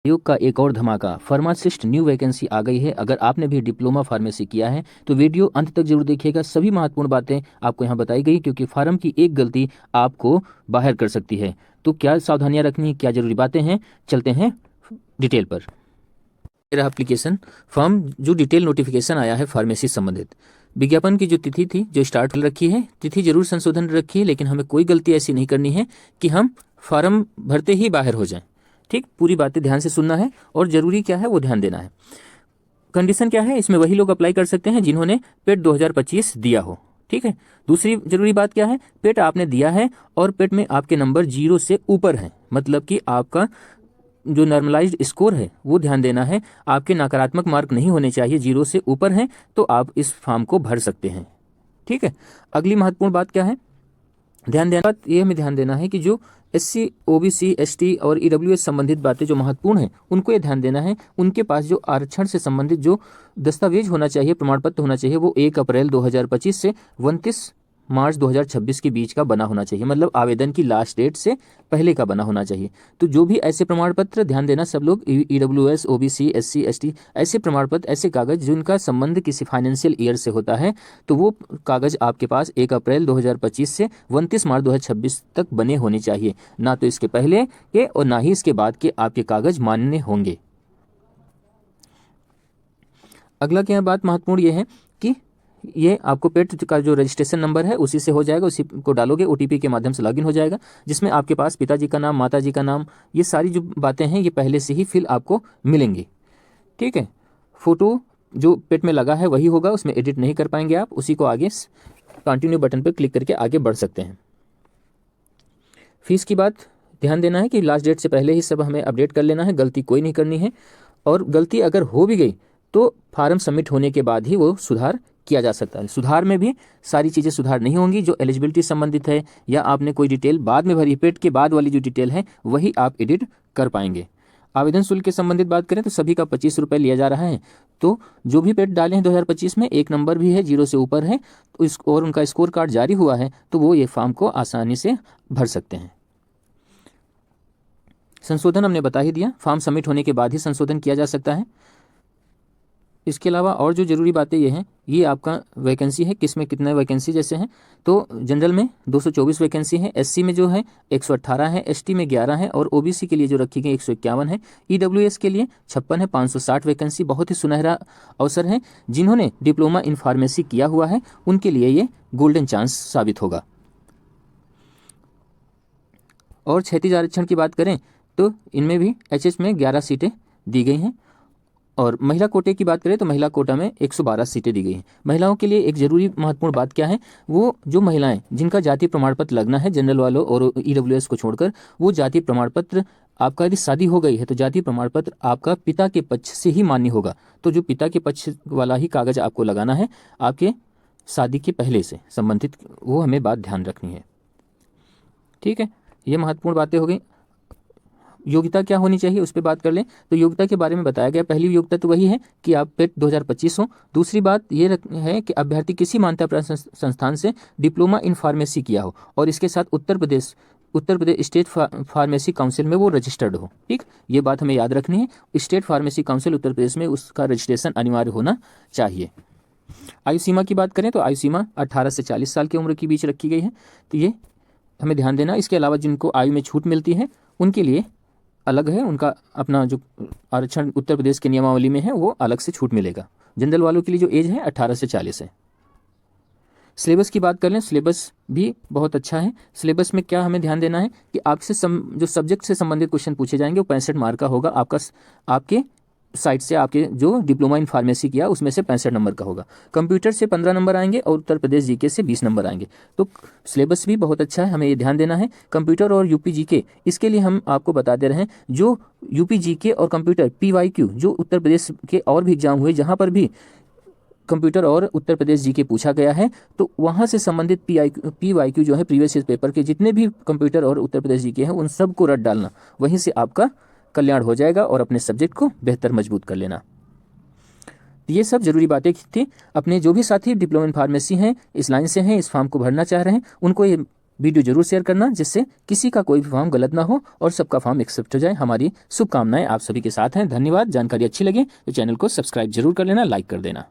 योग का एक और धमाका, फार्मासिस्ट न्यू वैकेंसी आ गई है। अगर आपने भी डिप्लोमा फार्मेसी किया है तो वीडियो अंत तक जरूर देखिएगा। सभी महत्वपूर्ण बातें आपको यहाँ बताई गई, क्योंकि फार्म की एक गलती आपको बाहर कर सकती है। तो क्या सावधानियाँ रखनी है, क्या जरूरी बातें हैं, चलते हैं डिटेल पर। मेरा एप्लीकेशन फॉर्म जो डिटेल नोटिफिकेशन आया है फार्मेसी संबंधित, विज्ञापन की जो तिथि थी जो स्टार्ट रखी है, तिथि जरूर संशोधन रखी है, लेकिन हमें कोई गलती ऐसी नहीं करनी है कि हम फॉर्म भरते ही बाहर हो जाएं। ठीक, पूरी बातें ध्यान से सुनना है और जरूरी क्या है वो ध्यान देना है। कंडीशन क्या है, इसमें वही लोग अप्लाई कर सकते हैं जिन्होंने पेट 2025 दिया हो। ठीक है, दूसरी जरूरी बात क्या है, पेट आपने दिया है और पेट में आपके नंबर 0 से ऊपर हैं, मतलब कि आपका जो नॉर्मलाइज्ड स्कोर है वो ध्यान देना है। आपके नकारात्मक मार्क नहीं होने चाहिए, 0 से ऊपर हैं तो आप इस फॉर्म को भर सकते हैं। ठीक है, अगली महत्वपूर्ण बात क्या है, ध्यान देना, बात ये हमें ध्यान देना है कि जो SC, OBC, ST और EWS संबंधित बातें जो महत्वपूर्ण हैं उनको ये ध्यान देना है। उनके पास जो आरक्षण से संबंधित जो दस्तावेज होना चाहिए, प्रमाण पत्र होना चाहिए, वो 1 अप्रैल 2025 से 29 मार्च 2026 के बीच का बना होना चाहिए, मतलब आवेदन की लास्ट डेट से पहले का बना होना चाहिए। तो जो भी ऐसे प्रमाण पत्र, ध्यान देना सब लोग, EWS, OBC, SC, ST, ऐसे प्रमाण पत्र, ऐसे कागज जिनका संबंध किसी फाइनेंशियल ईयर से होता है, तो वो कागज आपके पास 1 अप्रैल 2025 से 29 मार्च 2026 तक बने होने चाहिए। ना तो इसके पहले के और ना ही इसके बाद के आपके कागज मान्य होंगे। अगला क्या बात महत्वपूर्ण ये है कि ये आपको पेट का जो रजिस्ट्रेशन नंबर है उसी से हो जाएगा, उसी को डालोगे, OTP के माध्यम से लॉगिन हो जाएगा, जिसमें आपके पास पिताजी का नाम, माताजी का नाम, ये सारी जो बातें हैं ये पहले से ही फिल आपको मिलेंगी। ठीक है, फोटो जो पेट में लगा है वही होगा, उसमें एडिट नहीं कर पाएंगे आप, उसी को आगे कंटिन्यू बटन पर क्लिक करके आगे बढ़ सकते हैं। फीस की बात ध्यान देना है कि लास्ट डेट से पहले ही सब हमें अपडेट कर लेना है, गलती कोई नहीं करनी है, और गलती अगर हो भी गई तो फार्म सबमिट होने के बाद ही वो सुधार किया जा सकता है। सुधार में भी सारी चीज़ें सुधार नहीं होंगी, जो एलिजिबिलिटी संबंधित है या आपने कोई डिटेल बाद में भरी, पेट के बाद वाली जो डिटेल है वही आप एडिट कर पाएंगे। आवेदन शुल्क के संबंधित बात करें तो सभी का 25 रुपये लिया जा रहा है। तो जो भी पेट डाले हैं 2025 में, एक नंबर भी है 0 से ऊपर है तो और उनका स्कोर कार्ड जारी हुआ है तो वो ये फॉर्म को आसानी से भर सकते हैं। संशोधन हमने बता ही दिया, फॉर्म सबमिट होने के बाद ही संशोधन किया जा सकता है। इसके अलावा और जो जरूरी बातें ये हैं, ये आपका वैकेंसी है, किस में कितने वैकेंसी जैसे हैं, तो जनरल में 224 वैकेंसी है, SC में जो है 118 है, ST में 11 है और OBC के लिए जो रखी गई 151 है, EWS के लिए 56 है, 560 वैकेंसी। बहुत ही सुनहरा अवसर है, जिन्होंने डिप्लोमा इन फार्मेसी किया हुआ है उनके लिए ये गोल्डन चांस साबित होगा। और क्षैतिज आरक्षण की बात करें तो इनमें भी HS में 11 सीटें दी गई हैं, और महिला कोटे की बात करें तो महिला कोटा में 112 सीटें दी गई हैं। महिलाओं के लिए एक जरूरी महत्वपूर्ण बात क्या है, वो जो महिलाएं जिनका जाति प्रमाण पत्र लगना है, जनरल वालों और EWS को छोड़कर, वो जाति प्रमाण पत्र आपका यदि शादी हो गई है तो जाति प्रमाण पत्र आपका पिता के पक्ष से ही मान्य होगा। तो जो पिता के पक्ष वाला ही कागज आपको लगाना है, आपके शादी के पहले से संबंधित, वो हमें बात ध्यान रखनी है। ठीक है, ये महत्वपूर्ण बातें हो गई। योग्यता क्या होनी चाहिए उस पर बात कर लें तो योग्यता के बारे में बताया गया। पहली योग्यता तो वही है कि आप पेट 2025 हो। दूसरी बात ये है कि अभ्यर्थी किसी मान्यता प्राप्त संस्थान से डिप्लोमा इन फार्मेसी किया हो और इसके साथ Uttar Pradesh state pharmacy council में वो रजिस्टर्ड हो। ठीक, ये बात हमें याद रखनी है, state pharmacy council Uttar Pradesh में उसका रजिस्ट्रेशन अनिवार्य होना चाहिए। आयु सीमा की बात करें तो आयु सीमा 18 से 40 साल की उम्र के बीच रखी गई है, तो ये हमें ध्यान देना। इसके अलावा जिनको आयु में छूट मिलती है उनके लिए अलग है, उनका अपना जो आरक्षण उत्तर प्रदेश के नियमावली में है वो अलग से छूट मिलेगा। जनरल वालों के लिए जो एज है 18 से 40 है। सिलेबस की बात कर लें, सिलेबस भी बहुत अच्छा है। सिलेबस में क्या हमें ध्यान देना है कि आपसे जो सब्जेक्ट से संबंधित क्वेश्चन पूछे जाएंगे वो 65 मार्क का होगा। आपके साइट से आपके जो डिप्लोमा इन फार्मेसी किया उसमें से 65 नंबर का होगा। कंप्यूटर से 15 नंबर आएंगे और उत्तर प्रदेश GK से 20 नंबर आएंगे। तो सिलेबस भी बहुत अच्छा है, हमें ये ध्यान देना है। कंप्यूटर और UP GK, इसके लिए हम आपको बता दे रहे हैं, जो UP GK और कंप्यूटर PYQ जो उत्तर प्रदेश के और भी एग्जाम हुए जहाँ पर भी कंप्यूटर और उत्तर प्रदेश GK पूछा गया है, तो वहाँ से संबंधित PYQ जो है प्रीवियस ईयर पेपर के जितने भी कंप्यूटर और उत्तर प्रदेश GK हैं उन सबको रट डालना, वहीं से आपका कल्याण हो जाएगा और अपने सब्जेक्ट को बेहतर मजबूत कर लेना। ये सब जरूरी बातें थी। अपने जो भी साथी डिप्लोमा इन फार्मेसी हैं, इस लाइन से हैं, इस फॉर्म को भरना चाह रहे हैं, उनको ये वीडियो जरूर शेयर करना, जिससे किसी का कोई भी फॉर्म गलत ना हो और सबका फॉर्म एक्सेप्ट हो जाए। हमारी शुभकामनाएं आप सभी के साथ हैं। धन्यवाद। जानकारी अच्छी लगे तो चैनल को सब्सक्राइब जरूर कर लेना, लाइक कर देना।